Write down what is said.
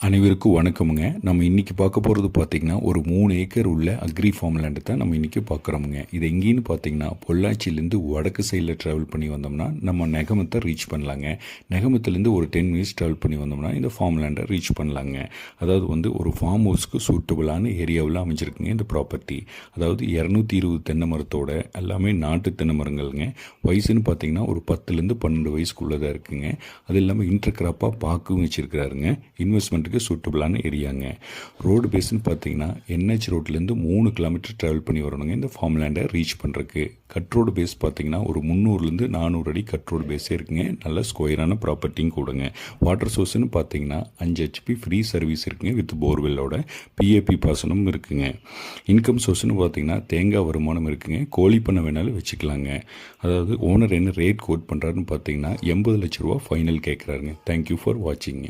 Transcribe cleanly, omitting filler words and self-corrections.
அனைவருக்கும் வணக்கமுங்க. நம்ம இன்றைக்கி பார்க்க போகிறது பார்த்திங்கன்னா ஒரு 3 ஏக்கர் உள்ள அக்ரி ஃபார்ம் லேண்டு தான் நம்ம இன்றைக்கி பார்க்குறோமுங்க. இது எங்கேன்னு பார்த்திங்கன்னா பொள்ளாச்சியிலேருந்து வடக்கு சைடில் ட்ராவல் பண்ணி வந்தோம்னா நம்ம நெகமத்தை ரீச் பண்ணலாங்க. நெகமத்துலேருந்து ஒரு 10 மினிட்ஸ் ட்ராவல் பண்ணி வந்தோம்னா இந்த ஃபார்ம் லேண்டை ரீச் பண்ணலாங்க. அதாவது ஒரு ஃபார்ம் ஹவுஸ்க்கு சூட்டபுளான ஏரியாவில் அமைஞ்சிருக்குங்க இந்த ப்ராப்பர்ட்டி. அதாவது 220 தென்னை மரத்தோட எல்லாமே நாட்டு தென்னை மரங்கள்ங்க. வயசுன்னு பார்த்திங்கன்னா ஒரு 10லேருந்து 12 வயசுக்குள்ளே தான் இருக்குங்க. அது இல்லாமல் இன்டர் கிராப்பாக பாக்கும் வச்சுருக்கிறாருங்க. இன்வெஸ்ட்மெண்ட் சூட்டபிளான ஏரியாங்க. ரோடு பேஸ்ன்னு பார்த்தீங்கன்னா NH ரோட்லேருந்து 3 கிலோமீட்டர் ட்ராவல் பண்ணி வரணுங்க இந்த ஃபார்ம் லேண்டை ரீச் பண்ணுறதுக்கு. கட் ரோடு பேஸ் பார்த்தீங்கன்னா ஒரு 300லேருந்து 400 அடி கட் ரோடு பேஸே இருக்குங்க. நல்ல ஸ்கொயரான ப்ராப்பர்ட்டியும் கொடுங்க. வாட்டர் சோர்ஸ்னு பார்த்தீங்கன்னா 5 HP ஃப்ரீ சர்வீஸ் இருக்குங்க வித் போர்வெல்லோட. PAP பாசனம் இருக்குங்க. இன்கம் சோர்ஸ்னு பார்த்தீங்கன்னா தேங்காய் வருமானம் இருக்குங்க. கோழி பண்ண வேணாலும் வச்சுக்கலாங்க. அதாவது ஓனர் என்ன ரேட் கோட் பண்ணுறாருன்னு பார்த்தீங்கன்னா 80 லட்ச ரூபா ஃபைனல் கேட்குறாருங்க. Thank you for வாட்சிங்க.